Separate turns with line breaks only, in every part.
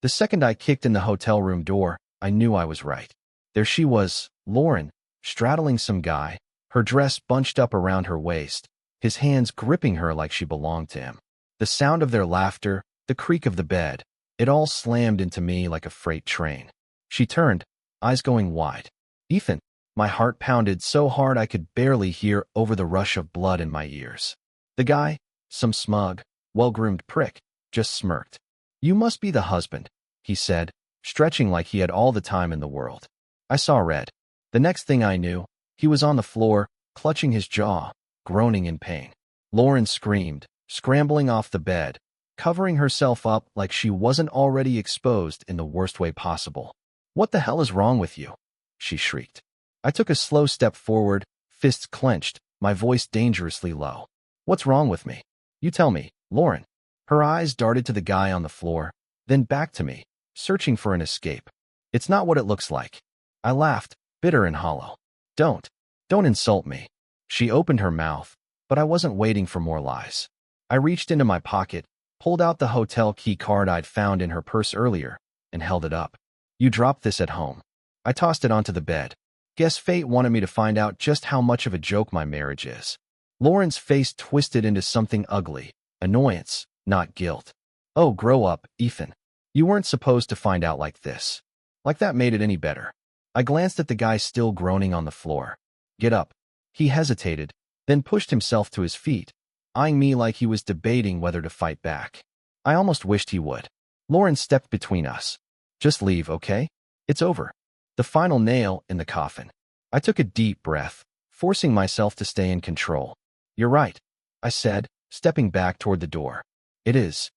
The second I kicked in the hotel room door, I knew I was right. There she was, Lauren, straddling some guy, her dress bunched up around her waist, his hands gripping her like she belonged to him. The sound of their laughter, the creak of the bed, it all slammed into me like a freight train. She turned, eyes going wide. Ethan. My heart pounded so hard I could barely hear over the rush of blood in my ears. The guy, some smug, well-groomed prick, just smirked. You must be the husband, he said, stretching like he had all the time in the world. I saw red. The next thing I knew, he was on the floor, clutching his jaw, groaning in pain. Lauren screamed, scrambling off the bed, covering herself up like she wasn't already exposed in the worst way possible. What the hell is wrong with you? She shrieked. I took a slow step forward, fists clenched, my voice dangerously low. What's wrong with me? You tell me, Lauren. Her eyes darted to the guy on the floor, then back to me, searching for an escape. It's not what it looks like. I laughed, bitter and hollow. Don't insult me. She opened her mouth, but I wasn't waiting for more lies. I reached into my pocket, pulled out the hotel key card I'd found in her purse earlier, and held it up. You dropped this at home. I tossed it onto the bed. Guess fate wanted me to find out just how much of a joke my marriage is. Lauren's face twisted into something ugly, annoyance, not guilt. Oh, grow up, Ethan. You weren't supposed to find out like this. Like that made it any better. I glanced at the guy still groaning on the floor. Get up. He hesitated, then pushed himself to his feet, eyeing me like he was debating whether to fight back. I almost wished he would. Lauren stepped between us. Just leave, okay? It's over. The final nail in the coffin. I took a deep breath, forcing myself to stay in control. You're right, I said, stepping back toward the door. It is.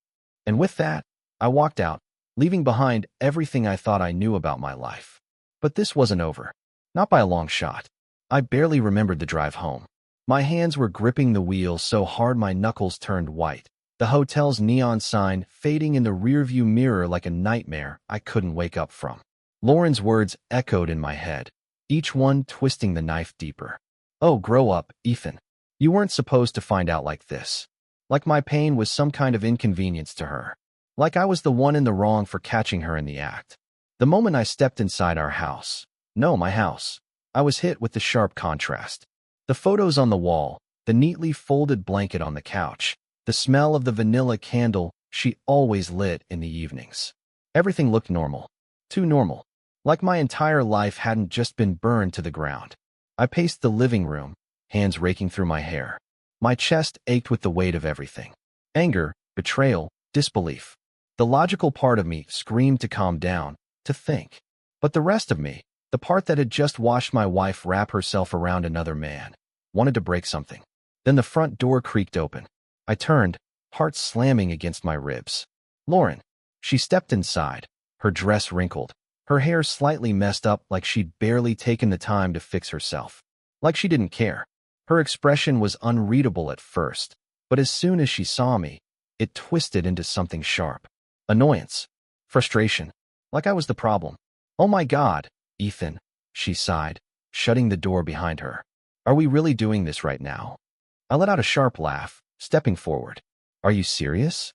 And with that, I walked out, leaving behind everything I thought I knew about my life. But this wasn't over. Not by a long shot. I barely remembered the drive home. My hands were gripping the wheel so hard my knuckles turned white, the hotel's neon sign fading in the rearview mirror like a nightmare I couldn't wake up from. Lauren's words echoed in my head, each one twisting the knife deeper. Oh, grow up, Ethan. You weren't supposed to find out like this. Like my pain was some kind of inconvenience to her. Like I was the one in the wrong for catching her in the act. The moment I stepped inside our house, no, my house, I was hit with the sharp contrast. The photos on the wall, the neatly folded blanket on the couch, the smell of the vanilla candle she always lit in the evenings. Everything looked normal. Too normal. Like my entire life hadn't just been burned to the ground. I paced the living room, hands raking through my hair. My chest ached with the weight of everything. Anger, betrayal, disbelief. The logical part of me screamed to calm down, to think. But the rest of me, the part that had just watched my wife wrap herself around another man, wanted to break something. Then the front door creaked open. I turned, heart slamming against my ribs. Lauren. She stepped inside, her dress wrinkled, her hair slightly messed up like she'd barely taken the time to fix herself. Like she didn't care. Her expression was unreadable at first, but as soon as she saw me, it twisted into something sharp. Annoyance. Frustration. Like I was the problem. Oh my God, Ethan, she sighed, shutting the door behind her. Are we really doing this right now? I let out a sharp laugh, stepping forward. Are you serious?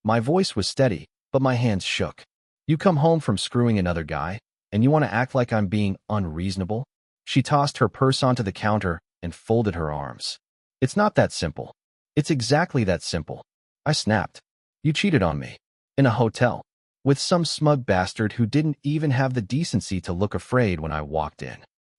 My voice was steady, but my hands shook. You come home from screwing another guy, and you want to act like I'm being unreasonable? She tossed her purse onto the counter and folded her arms. It's not that simple. It's exactly that simple. I snapped. You cheated on me. In a hotel. With some smug bastard who didn't even have the decency to look afraid when I walked in.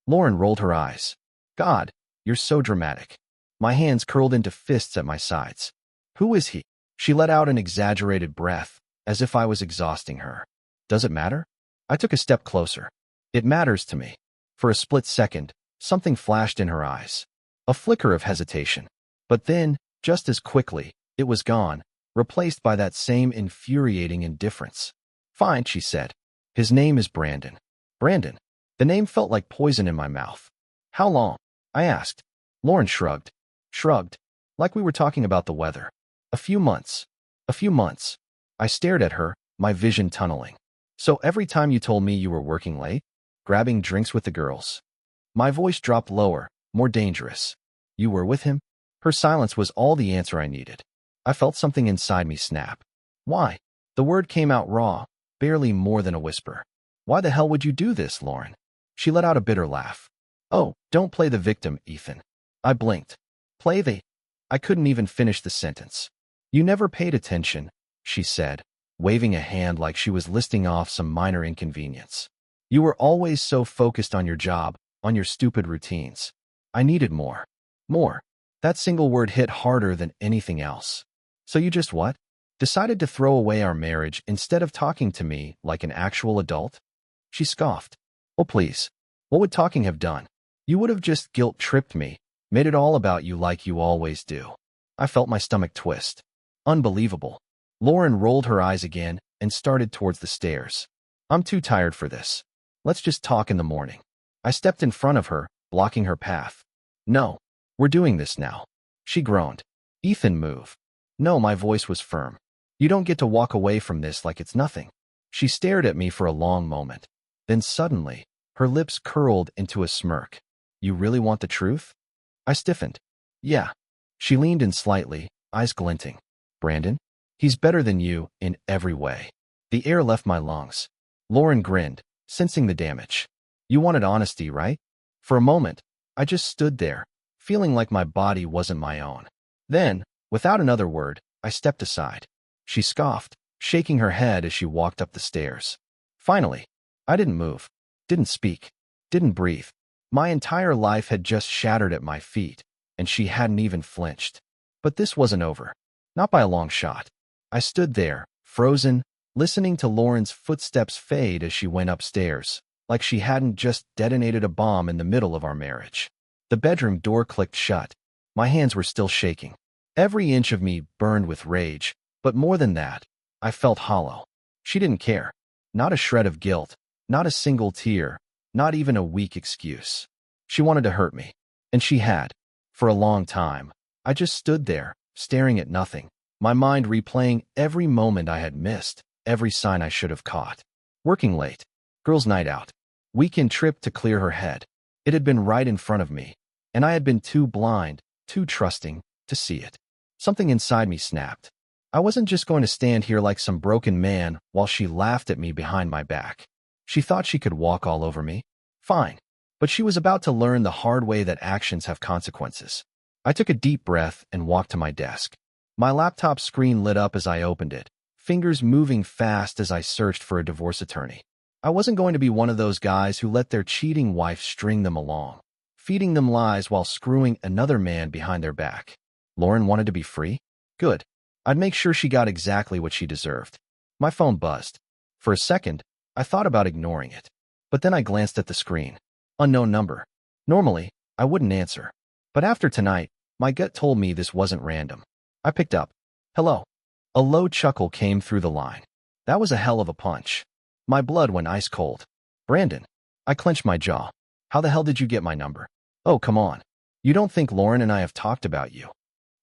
Lauren rolled her eyes. God, you're so dramatic. My hands curled into fists at my sides. Who is he? She let out an exaggerated breath, as if I was exhausting her. Does it matter? I took a step closer. It matters to me. For a split second, something flashed in her eyes. A flicker of hesitation. But then, just as quickly, it was gone, replaced by that same infuriating indifference. Fine, she said. His name is Brandon. Brandon. The name felt like poison in my mouth. How long? I asked. Lauren shrugged. Shrugged. Like we were talking about the weather. A few months. A few months. I stared at her, my vision tunneling. So every time you told me you were working late? Grabbing drinks with the girls? My voice dropped lower, more dangerous. You were with him? Her silence was all the answer I needed. I felt something inside me snap. Why? The word came out raw, barely more than a whisper. Why the hell would you do this, Lauren? She let out a bitter laugh. Oh, don't play the victim, Ethan. I blinked. Play the... I couldn't even finish the sentence. You never paid attention, she said, waving a hand like she was listing off some minor inconvenience. You were always so focused on your job, on your stupid routines. I needed more. More. That single word hit harder than anything else. So you just what? Decided to throw away our marriage instead of talking to me like an actual adult? She scoffed. Oh, please. What would talking have done? You would have just guilt-tripped me, made it all about you like you always do. I felt my stomach twist. Unbelievable. Lauren rolled her eyes again and started towards the stairs. I'm too tired for this. Let's just talk in the morning. I stepped in front of her, blocking her path. No, we're doing this now. She groaned. Ethan, move. No, my voice was firm. You don't get to walk away from this like it's nothing. She stared at me for a long moment. Then suddenly, her lips curled into a smirk. You really want the truth? I stiffened. Yeah. She leaned in slightly, eyes glinting. Brandon? He's better than you in every way. The air left my lungs. Lauren grinned, sensing the damage. You wanted honesty, right? For a moment, I just stood there, feeling like my body wasn't my own. Then, without another word, I stepped aside. She scoffed, shaking her head as she walked up the stairs. Finally, I didn't move, didn't speak, didn't breathe. My entire life had just shattered at my feet, and she hadn't even flinched. But this wasn't over. Not by a long shot. I stood there, frozen, listening to Lauren's footsteps fade as she went upstairs, like she hadn't just detonated a bomb in the middle of our marriage. The bedroom door clicked shut. My hands were still shaking. Every inch of me burned with rage, but more than that, I felt hollow. She didn't care. Not a shred of guilt, not a single tear, not even a weak excuse. She wanted to hurt me, and she had. For a long time, I just stood there, staring at nothing, my mind replaying every moment I had missed, every sign I should have caught. Working late, girls' night out, weekend trip to clear her head. It had been right in front of me, and I had been too blind, too trusting, to see it. Something inside me snapped. I wasn't just going to stand here like some broken man while she laughed at me behind my back. She thought she could walk all over me. Fine. But she was about to learn the hard way that actions have consequences. I took a deep breath and walked to my desk. My laptop screen lit up as I opened it, fingers moving fast as I searched for a divorce attorney. I wasn't going to be one of those guys who let their cheating wife string them along, feeding them lies while screwing another man behind their back. Lauren wanted to be free? Good. I'd make sure she got exactly what she deserved. My phone buzzed. For a second, I thought about ignoring it. But then I glanced at the screen. Unknown number. Normally, I wouldn't answer. But after tonight, my gut told me this wasn't random. I picked up. Hello. A low chuckle came through the line. That was a hell of a punch. My blood went ice cold. Brandon. I clenched my jaw. How the hell did you get my number? Oh, come on. You don't think Lauren and I have talked about you?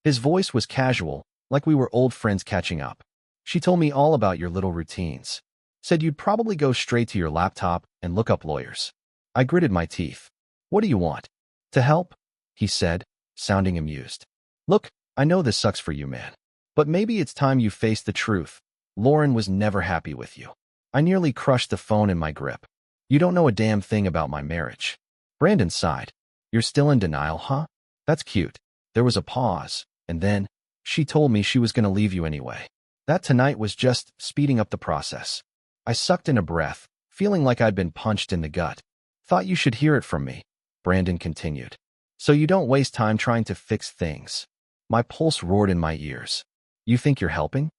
His voice was casual, like we were old friends catching up. She told me all about your little routines. Said you'd probably go straight to your laptop and look up lawyers. I gritted my teeth. What do you want? To help? He said, sounding amused. Look, I know this sucks for you, man. But maybe it's time you face the truth. Lauren was never happy with you. I nearly crushed the phone in my grip. You don't know a damn thing about my marriage. Brandon sighed. You're still in denial, huh? That's cute. There was a pause, and then, she told me she was going to leave you anyway. That tonight was just speeding up the process. I sucked in a breath, feeling like I'd been punched in the gut. Thought you should hear it from me, Brandon continued. So you don't waste time trying to fix things. My pulse roared in my ears. You think you're helping?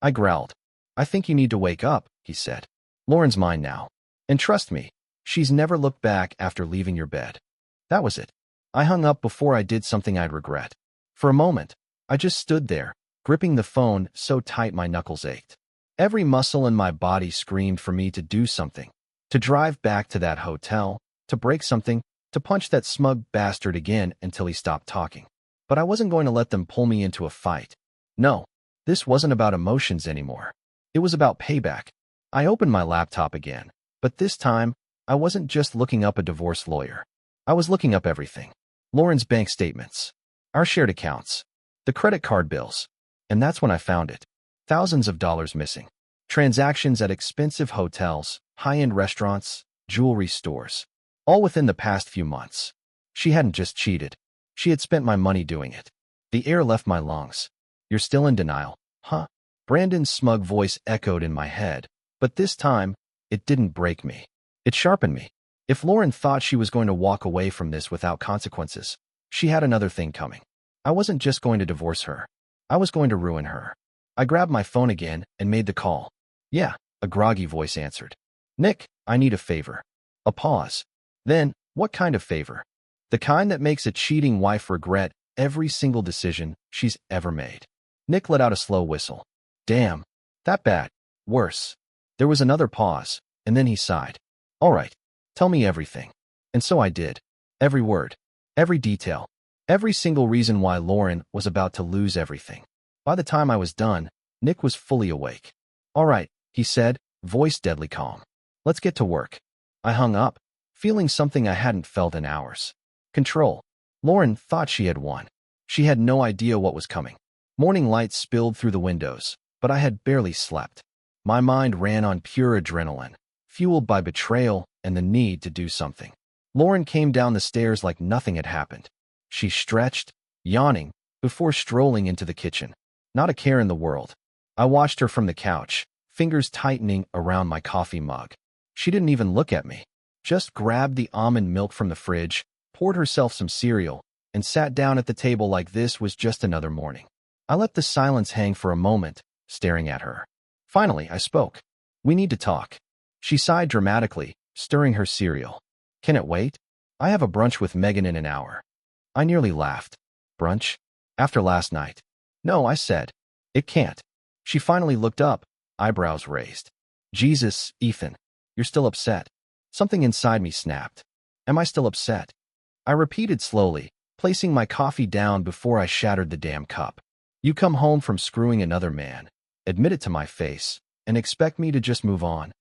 I growled. I think you need to wake up, he said. Lauren's mine now. And trust me, she's never looked back after leaving your bed. That was it. I hung up before I did something I'd regret. For a moment, I just stood there, gripping the phone so tight my knuckles ached. Every muscle in my body screamed for me to do something. To drive back to that hotel, to break something, to punch that smug bastard again until he stopped talking. But I wasn't going to let them pull me into a fight. No, this wasn't about emotions anymore. It was about payback. I opened my laptop again, but this time, I wasn't just looking up a divorce lawyer. I was looking up everything. Lauren's bank statements, our shared accounts, the credit card bills. And that's when I found it. Thousands of dollars missing. Transactions at expensive hotels, high-end restaurants, jewelry stores. All within the past few months. She hadn't just cheated. She had spent my money doing it. The air left my lungs. You're still in denial, huh? Brandon's smug voice echoed in my head, but this time, it didn't break me. It sharpened me. If Lauren thought she was going to walk away from this without consequences, she had another thing coming. I wasn't just going to divorce her. I was going to ruin her. I grabbed my phone again and made the call. Yeah, a groggy voice answered. Nick, I need a favor. A pause. Then, what kind of favor? The kind that makes a cheating wife regret every single decision she's ever made. Nick let out a slow whistle. Damn, that bad. Worse. There was another pause, and then he sighed. All right, tell me everything. And so I did. Every word. Every detail. Every single reason why Lauren was about to lose everything. By the time I was done, Nick was fully awake. All right, he said, voice deadly calm. Let's get to work. I hung up, feeling something I hadn't felt in hours. Control. Lauren thought she had won. She had no idea what was coming. Morning light spilled through the windows, but I had barely slept. My mind ran on pure adrenaline, fueled by betrayal and the need to do something. Lauren came down the stairs like nothing had happened. She stretched, yawning, before strolling into the kitchen. Not a care in the world. I watched her from the couch, fingers tightening around my coffee mug. She didn't even look at me. Just grabbed the almond milk from the fridge, poured herself some cereal, and sat down at the table like this was just another morning. I let the silence hang for a moment, staring at her. Finally, I spoke. We need to talk. She sighed dramatically, stirring her cereal. Can it wait? I have a brunch with Megan in an hour. I nearly laughed. Brunch? After last night? No, I said. It can't. She finally looked up, eyebrows raised. Jesus, Ethan. You're still upset. Something inside me snapped. Am I still upset? I repeated slowly, placing my coffee down before I shattered the damn cup. You come home from screwing another man, admit it to my face, and expect me to just move on?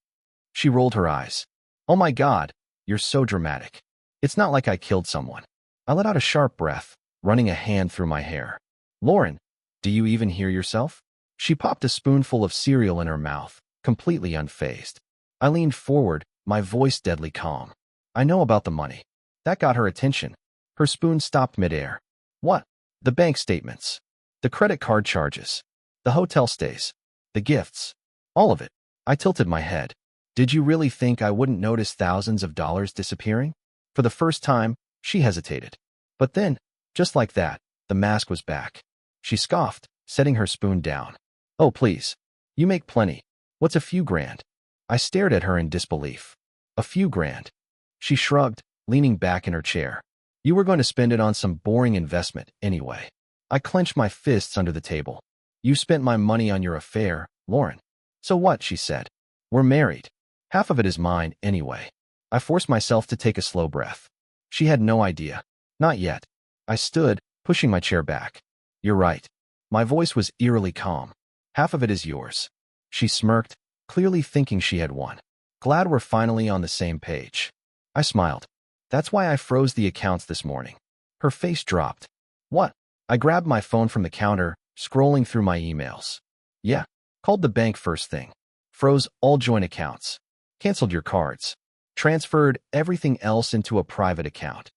She rolled her eyes. Oh my God, you're so dramatic. It's not like I killed someone. I let out a sharp breath, running a hand through my hair. Lauren, do you even hear yourself? She popped a spoonful of cereal in her mouth, completely unfazed. I leaned forward, my voice deadly calm. I know about the money. That got her attention. Her spoon stopped midair. What? The bank statements. The credit card charges. The hotel stays. The gifts. All of it. I tilted my head. Did you really think I wouldn't notice thousands of dollars disappearing? For the first time, she hesitated. But then, just like that, the mask was back. She scoffed, setting her spoon down. Oh, please. You make plenty. What's a few grand? I stared at her in disbelief. A few grand. She shrugged, leaning back in her chair. You were going to spend it on some boring investment anyway. I clenched my fists under the table. You spent my money on your affair, Lauren. So what, she said. We're married. Half of it is mine anyway. I forced myself to take a slow breath. She had no idea. Not yet. I stood, pushing my chair back. You're right. My voice was eerily calm. Half of it is yours. She smirked, clearly thinking she had won. Glad we're finally on the same page. I smiled. That's why I froze the accounts this morning. Her face dropped. What? I grabbed my phone from the counter, scrolling through my emails. Yeah, called the bank first thing. Froze all joint accounts. Canceled your cards. Transferred everything else into a private account.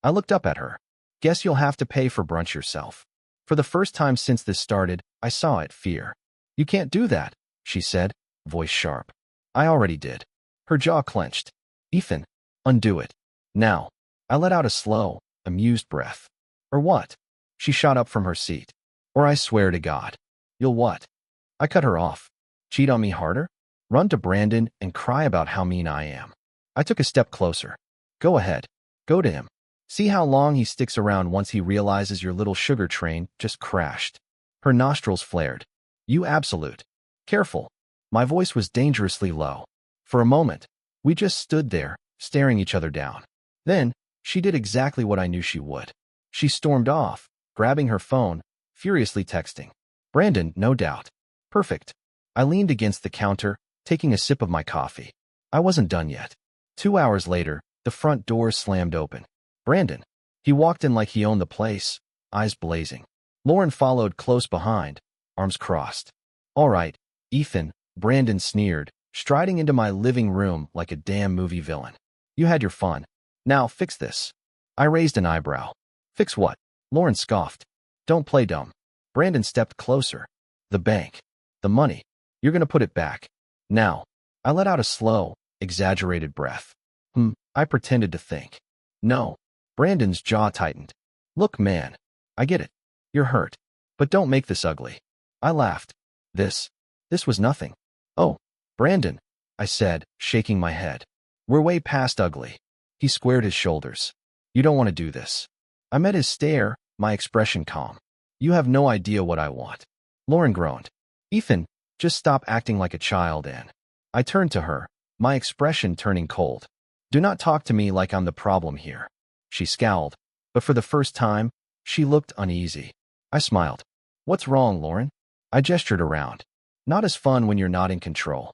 I looked up at her. Guess you'll have to pay for brunch yourself. For the first time since this started, I saw it, fear. You can't do that, she said, voice sharp. I already did. Her jaw clenched. Ethan, undo it. Now. I let out a slow, amused breath. Or what? She shot up from her seat. Or I swear to God. You'll what? I cut her off. Cheat on me harder? Run to Brandon and cry about how mean I am. I took a step closer. Go ahead. Go to him. See how long he sticks around once he realizes your little sugar train just crashed. Her nostrils flared. You absolute. Careful. My voice was dangerously low. For a moment, we just stood there, staring each other down. Then, she did exactly what I knew she would. She stormed off, grabbing her phone, furiously texting. Brandon, no doubt. Perfect. I leaned against the counter, taking a sip of my coffee. I wasn't done yet. 2 hours later, the front door slammed open. Brandon. He walked in like he owned the place, eyes blazing. Lauren followed close behind, arms crossed. All right, Ethan, Brandon sneered, striding into my living room like a damn movie villain. You had your fun. Now fix this. I raised an eyebrow. Fix what? Lauren scoffed. Don't play dumb. Brandon stepped closer. The bank. The money. You're gonna put it back. Now. I let out a slow, exaggerated breath. I pretended to think. No. Brandon's jaw tightened. Look, man. I get it. You're hurt. But don't make this ugly. I laughed. This was nothing. Oh, Brandon, I said, shaking my head. We're way past ugly. He squared his shoulders. You don't want to do this. I met his stare, my expression calm. You have no idea what I want. Lauren groaned. Ethan, just stop acting like a child, and I turned to her, my expression turning cold. Do not talk to me like I'm the problem here. She scowled, but for the first time, she looked uneasy. I smiled. What's wrong, Lauren? I gestured around. Not as fun when you're not in control.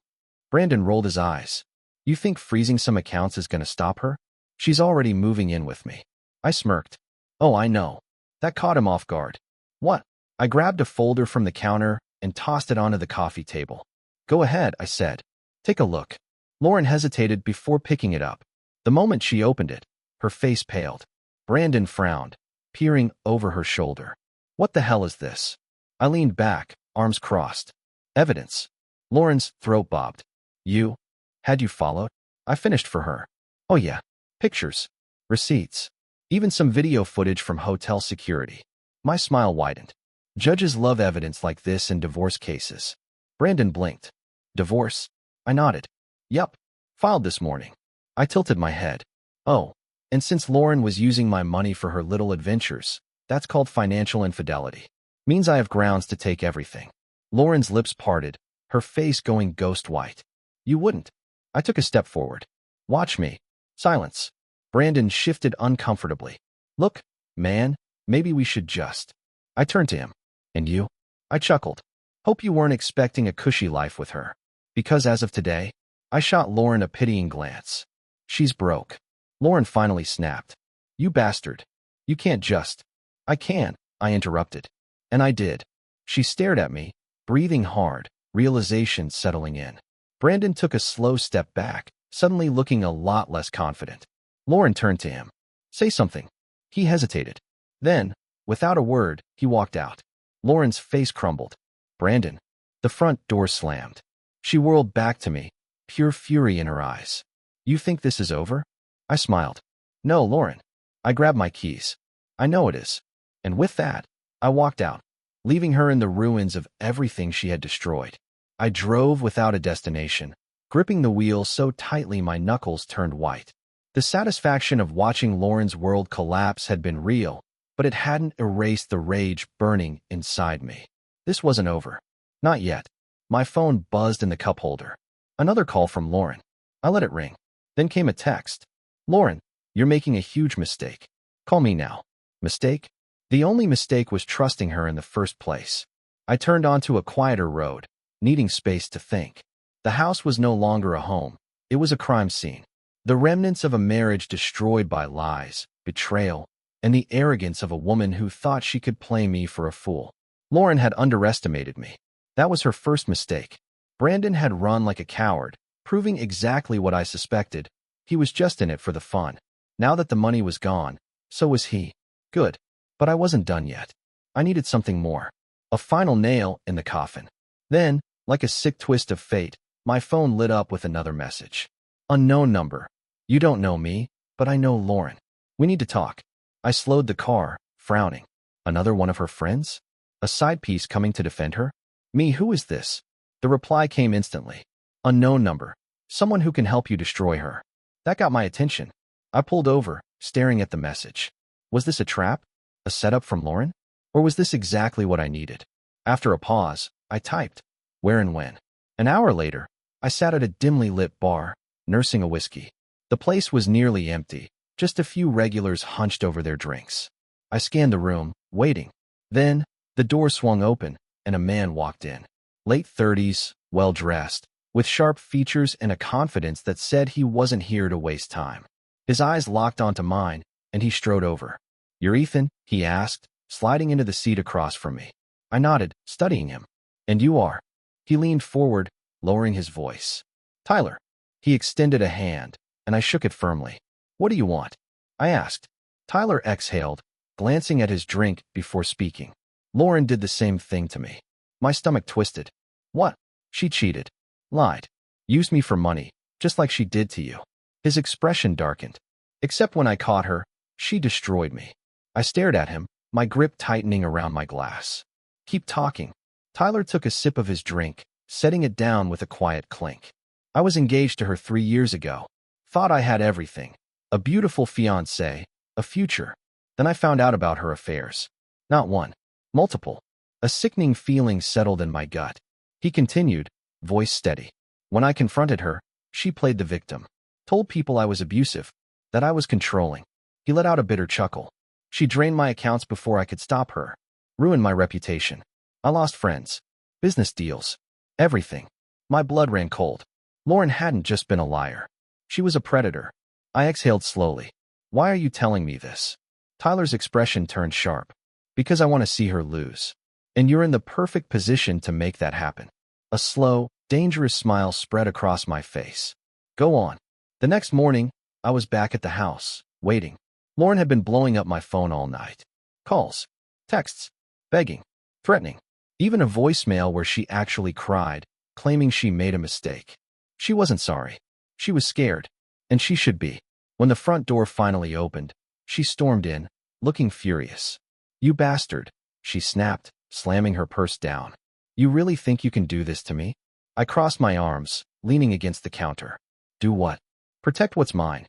Brandon rolled his eyes. You think freezing some accounts is going to stop her? She's already moving in with me. I smirked. Oh, I know. That caught him off guard. What? I grabbed a folder from the counter and tossed it onto the coffee table. Go ahead, I said. Take a look. Lauren hesitated before picking it up. The moment she opened it, her face paled. Brandon frowned, peering over her shoulder. What the hell is this? I leaned back, arms crossed. Evidence. Lauren's throat bobbed. You? Had you followed? I finished for her. Oh yeah. Pictures. Receipts. Even some video footage from hotel security. My smile widened. Judges love evidence like this in divorce cases. Brandon blinked. Divorce? I nodded. Yup. Filed this morning. I tilted my head. Oh. And since Lauren was using my money for her little adventures, that's called financial infidelity. Means I have grounds to take everything. Lauren's lips parted, her face going ghost white. You wouldn't. I took a step forward. Watch me. Silence. Brandon shifted uncomfortably. Look, man, maybe we should just. I turned to him. And you? I chuckled. Hope you weren't expecting a cushy life with her. Because as of today, I shot Lauren a pitying glance. She's broke. Lauren finally snapped. You bastard. You can't just. I can, I interrupted. And I did. She stared at me, breathing hard, realization settling in. Brandon took a slow step back, suddenly looking a lot less confident. Lauren turned to him. Say something. He hesitated. Then, without a word, he walked out. Lauren's face crumbled. Brandon. The front door slammed. She whirled back to me, pure fury in her eyes. You think this is over? I smiled. No, Lauren. I grabbed my keys. I know it is. And with that, I walked out, leaving her in the ruins of everything she had destroyed. I drove without a destination, gripping the wheel so tightly my knuckles turned white. The satisfaction of watching Lauren's world collapse had been real, but it hadn't erased the rage burning inside me. This wasn't over. Not yet. My phone buzzed in the cup holder. Another call from Lauren. I let it ring. Then came a text. Lauren, you're making a huge mistake. Call me now. Mistake? The only mistake was trusting her in the first place. I turned onto a quieter road, needing space to think. The house was no longer a home. It was a crime scene. The remnants of a marriage destroyed by lies, betrayal, and the arrogance of a woman who thought she could play me for a fool. Lauren had underestimated me. That was her first mistake. Brandon had run like a coward, proving exactly what I suspected. He was just in it for the fun. Now that the money was gone, so was he. Good. But I wasn't done yet. I needed something more. A final nail in the coffin. Then, like a sick twist of fate, my phone lit up with another message. Unknown number. You don't know me, but I know Lauren. We need to talk. I slowed the car, frowning. Another one of her friends? A side piece coming to defend her? Me, who is this? The reply came instantly. Unknown number. Someone who can help you destroy her. That got my attention. I pulled over, staring at the message. Was this a trap? A setup from Lauren? Or was this exactly what I needed? After a pause, I typed. Where and when? An hour later, I sat at a dimly lit bar, nursing a whiskey. The place was nearly empty, just a few regulars hunched over their drinks. I scanned the room, waiting. Then, the door swung open, and a man walked in. Late 30s, well-dressed, with sharp features and a confidence that said he wasn't here to waste time. His eyes locked onto mine, and he strode over. You're Ethan? He asked, sliding into the seat across from me. I nodded, studying him. And you are? He leaned forward, lowering his voice. Tyler. He extended a hand, and I shook it firmly. What do you want? I asked. Tyler exhaled, glancing at his drink before speaking. Lauren did the same thing to me. My stomach twisted. What? She cheated. Lied. Used me for money, just like she did to you. His expression darkened. Except when I caught her, she destroyed me. I stared at him, my grip tightening around my glass. Keep talking. Tyler took a sip of his drink, setting it down with a quiet clink. I was engaged to her 3 years ago. Thought I had everything. A beautiful fiancé, a future. Then I found out about her affairs. Not one. Multiple. A sickening feeling settled in my gut. He continued, voice steady. When I confronted her, she played the victim. Told people I was abusive, that I was controlling. He let out a bitter chuckle. She drained my accounts before I could stop her. Ruined my reputation. I lost friends. Business deals. Everything. My blood ran cold. Lauren hadn't just been a liar. She was a predator. I exhaled slowly. Why are you telling me this? Tyler's expression turned sharp. Because I want to see her lose. And you're in the perfect position to make that happen. A slow, dangerous smile spread across my face. Go on. The next morning, I was back at the house, waiting. Lauren had been blowing up my phone all night. Calls, texts, begging, threatening. Even a voicemail where she actually cried, claiming she made a mistake. She wasn't sorry. She was scared. And she should be. When the front door finally opened, she stormed in, looking furious. You bastard, she snapped, slamming her purse down. You really think you can do this to me? I crossed my arms, leaning against the counter. Do what? Protect what's mine.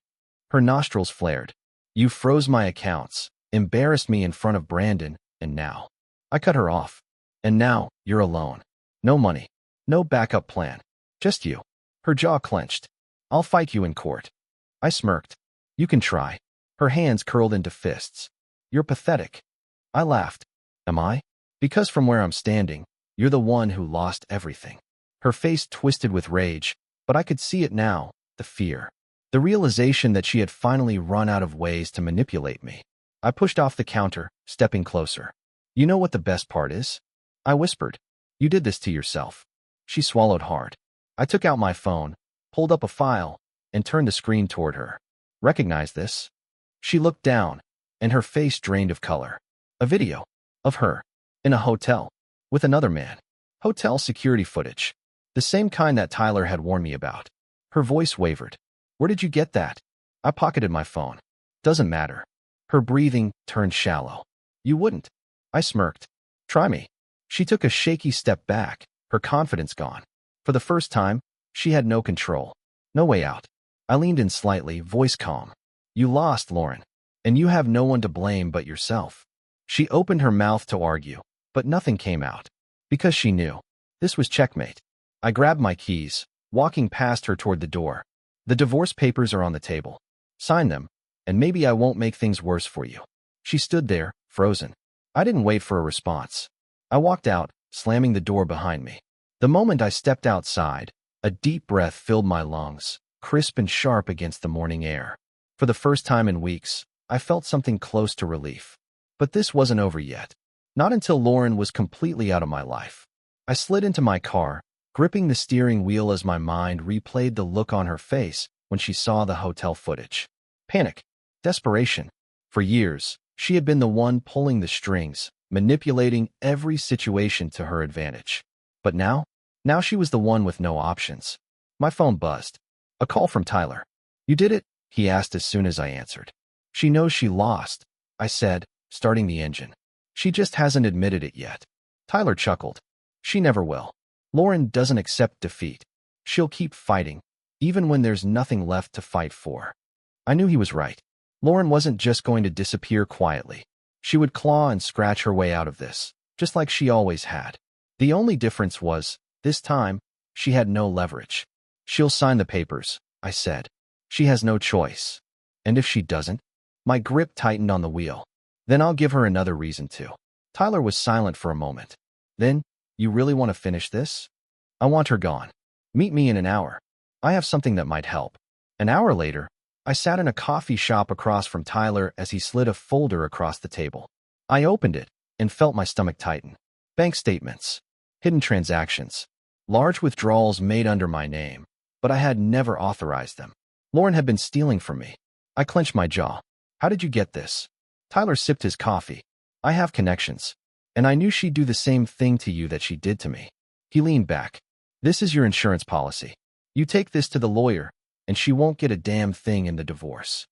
Her nostrils flared. You froze my accounts, embarrassed me in front of Brandon, and now. I cut her off. And now, you're alone. No money. No backup plan. Just you. Her jaw clenched. I'll fight you in court. I smirked. You can try. Her hands curled into fists. You're pathetic. I laughed. Am I? Because from where I'm standing, you're the one who lost everything. Her face twisted with rage, but I could see it now, the fear. The realization that she had finally run out of ways to manipulate me. I pushed off the counter, stepping closer. You know what the best part is? I whispered. You did this to yourself. She swallowed hard. I took out my phone, pulled up a file, and turned the screen toward her. Recognize this? She looked down, and her face drained of color. A video of her in a hotel with another man. Hotel security footage. The same kind that Tyler had warned me about. Her voice wavered. Where did you get that? I pocketed my phone. Doesn't matter. Her breathing turned shallow. You wouldn't. I smirked. Try me. She took a shaky step back, her confidence gone. For the first time, she had no control. No way out. I leaned in slightly, voice calm. You lost, Lauren. And you have no one to blame but yourself. She opened her mouth to argue, but nothing came out. Because she knew. This was checkmate. I grabbed my keys, walking past her toward the door. The divorce papers are on the table. Sign them, and maybe I won't make things worse for you. She stood there, frozen. I didn't wait for a response. I walked out, slamming the door behind me. The moment I stepped outside, a deep breath filled my lungs, crisp and sharp against the morning air. For the first time in weeks, I felt something close to relief. But this wasn't over yet. Not until Lauren was completely out of my life. I slid into my car, gripping the steering wheel as my mind replayed the look on her face when she saw the hotel footage. Panic. Desperation. For years, she had been the one pulling the strings, manipulating every situation to her advantage. But now she was the one with no options. My phone buzzed. A call from Tyler. You did it? He asked as soon as I answered. She knows she lost, I said, starting the engine. She just hasn't admitted it yet. Tyler chuckled. She never will. Lauren doesn't accept defeat. She'll keep fighting, even when there's nothing left to fight for. I knew he was right. Lauren wasn't just going to disappear quietly. She would claw and scratch her way out of this, just like she always had. The only difference was, this time, she had no leverage. She'll sign the papers, I said. She has no choice. And if she doesn't? My grip tightened on the wheel. Then I'll give her another reason to. Tyler was silent for a moment. Then, you really want to finish this? I want her gone. Meet me in an hour. I have something that might help. An hour later, I sat in a coffee shop across from Tyler as he slid a folder across the table. I opened it and felt my stomach tighten. Bank statements. Hidden transactions. Large withdrawals made under my name, but I had never authorized them. Lauren had been stealing from me. I clenched my jaw. How did you get this? Tyler sipped his coffee. I have connections, and I knew she'd do the same thing to you that she did to me. He leaned back. This is your insurance policy. You take this to the lawyer, and she won't get a damn thing in the divorce.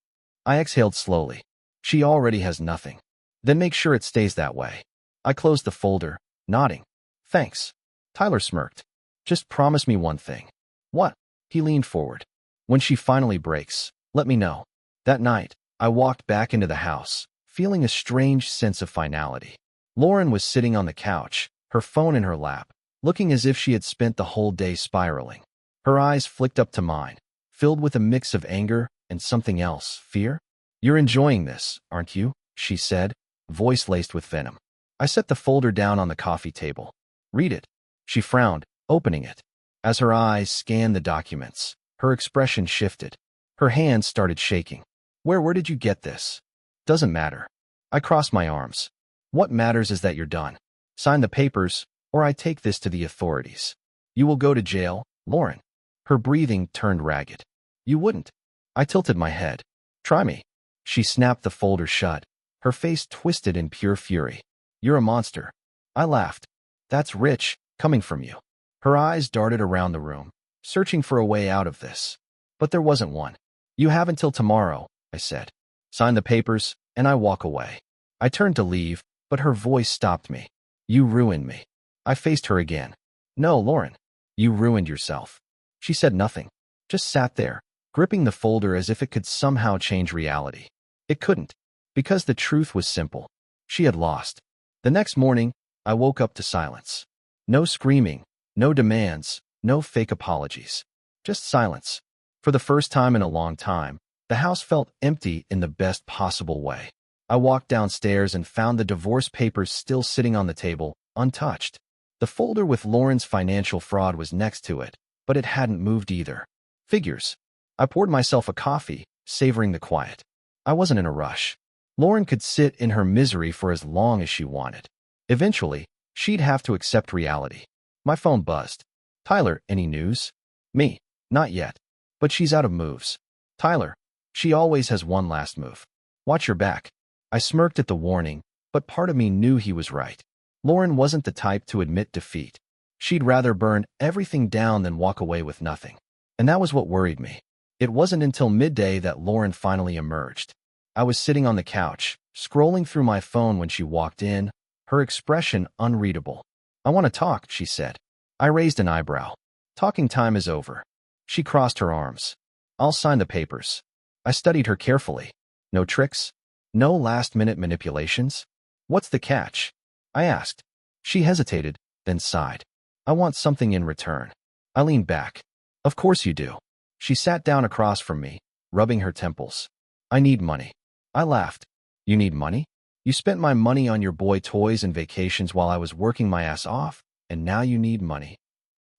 I exhaled slowly. She already has nothing. Then make sure it stays that way. I closed the folder, nodding. Thanks. Tyler smirked. Just promise me one thing. What? He leaned forward. When she finally breaks, let me know. That night, I walked back into the house, feeling a strange sense of finality. Lauren was sitting on the couch, her phone in her lap, looking as if she had spent the whole day spiraling. Her eyes flicked up to mine, filled with a mix of anger and something else, fear. You're enjoying this, aren't you? She said, voice laced with venom. I set the folder down on the coffee table. Read it. She frowned, opening it. As her eyes scanned the documents, her expression shifted. Her hands started shaking. Where did you get this? Doesn't matter. I crossed my arms. What matters is that you're done. Sign the papers, or I take this to the authorities. You will go to jail, Lauren. Her breathing turned ragged. You wouldn't. I tilted my head. Try me. She snapped the folder shut, her face twisted in pure fury. You're a monster. I laughed. That's rich, coming from you. Her eyes darted around the room, searching for a way out of this. But there wasn't one. You have until tomorrow, I said. Sign the papers, and I walk away. I turned to leave, but her voice stopped me. You ruined me. I faced her again. No, Lauren. You ruined yourself. She said nothing, just sat there, gripping the folder as if it could somehow change reality. It couldn't, because the truth was simple. She had lost. The next morning, I woke up to silence. No screaming, no demands, no fake apologies. Just silence. For the first time in a long time, the house felt empty in the best possible way. I walked downstairs and found the divorce papers still sitting on the table, untouched. The folder with Lauren's financial fraud was next to it, but it hadn't moved either. Figures. I poured myself a coffee, savoring the quiet. I wasn't in a rush. Lauren could sit in her misery for as long as she wanted. Eventually, she'd have to accept reality. My phone buzzed. Tyler, any news? Me. Not yet. But she's out of moves. Tyler. She always has one last move. Watch your back. I smirked at the warning, but part of me knew he was right. Lauren wasn't the type to admit defeat. She'd rather burn everything down than walk away with nothing. And that was what worried me. It wasn't until midday that Lauren finally emerged. I was sitting on the couch, scrolling through my phone when she walked in, her expression unreadable. I want to talk, she said. I raised an eyebrow. Talking time is over. She crossed her arms. I'll sign the papers. I studied her carefully. No tricks? No last-minute manipulations? What's the catch? I asked. She hesitated, then sighed. I want something in return. I leaned back. Of course you do. She sat down across from me, rubbing her temples. I need money. I laughed. You need money? You spent my money on your boy toys and vacations while I was working my ass off, and now you need money.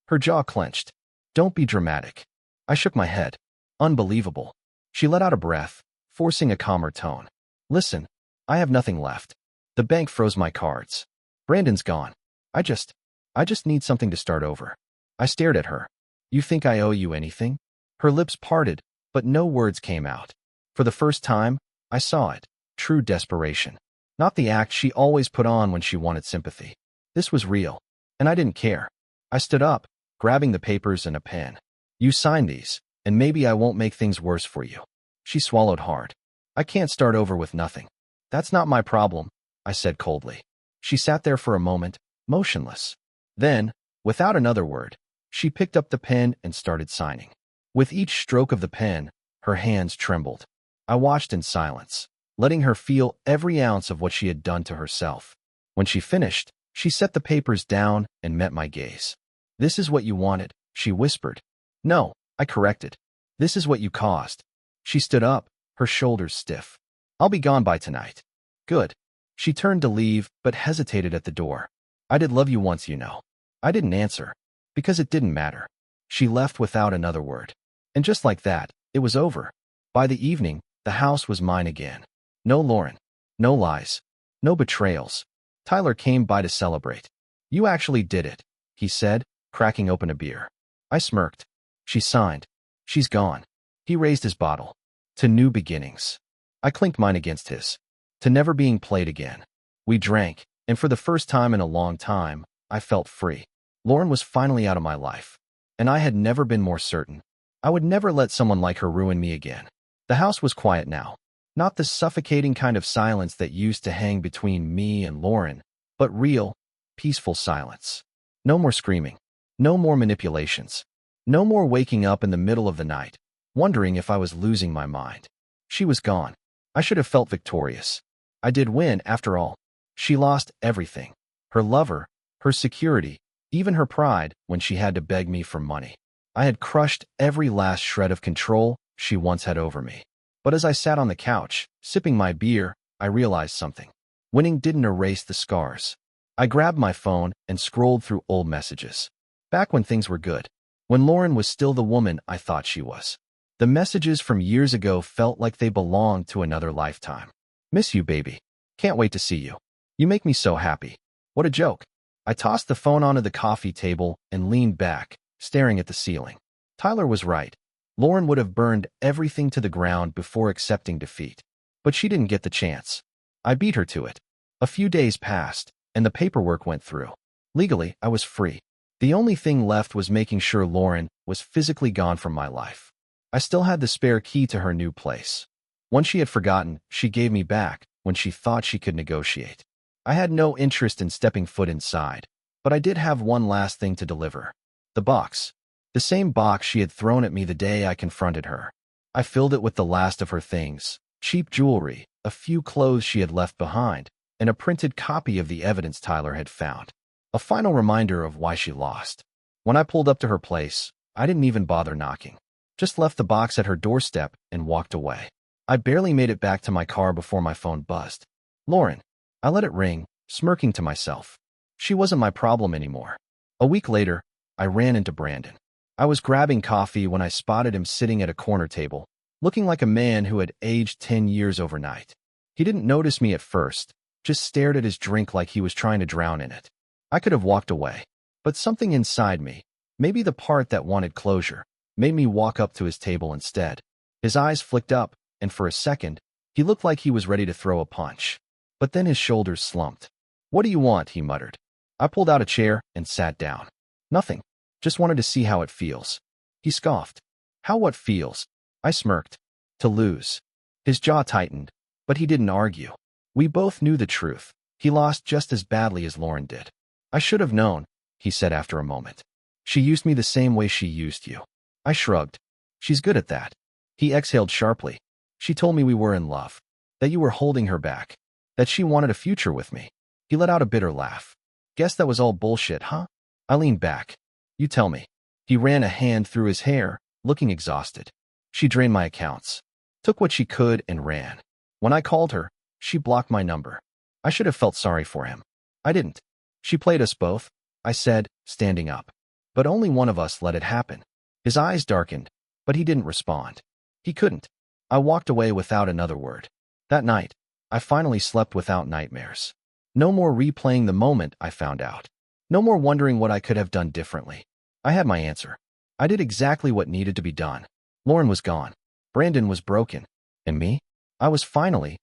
Her jaw clenched. Don't be dramatic. I shook my head. Unbelievable. She let out a breath, forcing a calmer tone. Listen, I have nothing left. The bank froze my cards. Brandon's gone. I just need something to start over. I stared at her. You think I owe you anything? Her lips parted, but no words came out. For the first time, I saw it. True desperation. Not the act she always put on when she wanted sympathy. This was real, and I didn't care. I stood up, grabbing the papers and a pen. You sign these, and maybe I won't make things worse for you. She swallowed hard. I can't start over with nothing. That's not my problem, I said coldly. She sat there for a moment, motionless. Then, without another word, she picked up the pen and started signing. With each stroke of the pen, her hands trembled. I watched in silence, letting her feel every ounce of what she had done to herself. When she finished, she set the papers down and met my gaze. This is what you wanted, she whispered. No, I corrected. This is what you caused. She stood up, her shoulders stiff. I'll be gone by tonight. Good. She turned to leave, but hesitated at the door. I did love you once, you know. I didn't answer, because it didn't matter. She left without another word. And just like that, it was over. By the evening, the house was mine again. No Lauren. No lies. No betrayals. Tyler came by to celebrate. You actually did it, he said, cracking open a beer. I smirked. She signed. She's gone. He raised his bottle. To new beginnings. I clinked mine against his. To never being played again. We drank, and for the first time in a long time, I felt free. Lauren was finally out of my life. And I had never been more certain. I would never let someone like her ruin me again. The house was quiet now. Not the suffocating kind of silence that used to hang between me and Lauren, but real, peaceful silence. No more screaming. No more manipulations. No more waking up in the middle of the night, wondering if I was losing my mind. She was gone. I should have felt victorious. I did win, after all. She lost everything. Her lover, her security, even her pride when she had to beg me for money. I had crushed every last shred of control she once had over me. But as I sat on the couch, sipping my beer, I realized something. Winning didn't erase the scars. I grabbed my phone and scrolled through old messages. Back when things were good. When Lauren was still the woman I thought she was. The messages from years ago felt like they belonged to another lifetime. Miss you, baby. Can't wait to see you. You make me so happy. What a joke. I tossed the phone onto the coffee table and leaned back, staring at the ceiling. Tyler was right. Lauren would have burned everything to the ground before accepting defeat. But she didn't get the chance. I beat her to it. A few days passed, and the paperwork went through. Legally, I was free. The only thing left was making sure Lauren was physically gone from my life. I still had the spare key to her new place. One she had forgotten, she gave me back when she thought she could negotiate. I had no interest in stepping foot inside, but I did have one last thing to deliver. The box. The same box she had thrown at me the day I confronted her. I filled it with the last of her things, cheap jewelry, a few clothes she had left behind, and a printed copy of the evidence Tyler had found. A final reminder of why she lost. When I pulled up to her place, I didn't even bother knocking. Just left the box at her doorstep and walked away. I barely made it back to my car before my phone buzzed. Lauren. I let it ring, smirking to myself. She wasn't my problem anymore. A week later, I ran into Brandon. I was grabbing coffee when I spotted him sitting at a corner table, looking like a man who had aged 10 years overnight. He didn't notice me at first, just stared at his drink like he was trying to drown in it. I could have walked away, but something inside me, maybe the part that wanted closure, made me walk up to his table instead. His eyes flicked up, and for a second, he looked like he was ready to throw a punch. But then his shoulders slumped. What do you want? He muttered. I pulled out a chair and sat down. Nothing. Just wanted to see how it feels. He scoffed. How what feels? I smirked. To lose. His jaw tightened, but he didn't argue. We both knew the truth. He lost just as badly as Lauren did. I should have known, he said after a moment. She used me the same way she used you. I shrugged. She's good at that. He exhaled sharply. She told me we were in love. That you were holding her back. That she wanted a future with me. He let out a bitter laugh. Guess that was all bullshit, huh? I leaned back. You tell me. He ran a hand through his hair, looking exhausted. She drained my accounts. Took what she could and ran. When I called her, she blocked my number. I should have felt sorry for him. I didn't. She played us both, I said, standing up. But only one of us let it happen. His eyes darkened, but he didn't respond. He couldn't. I walked away without another word. That night, I finally slept without nightmares. No more replaying the moment I found out. No more wondering what I could have done differently. I had my answer. I did exactly what needed to be done. Lauren was gone. Brandon was broken. And me? I was finally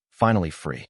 free.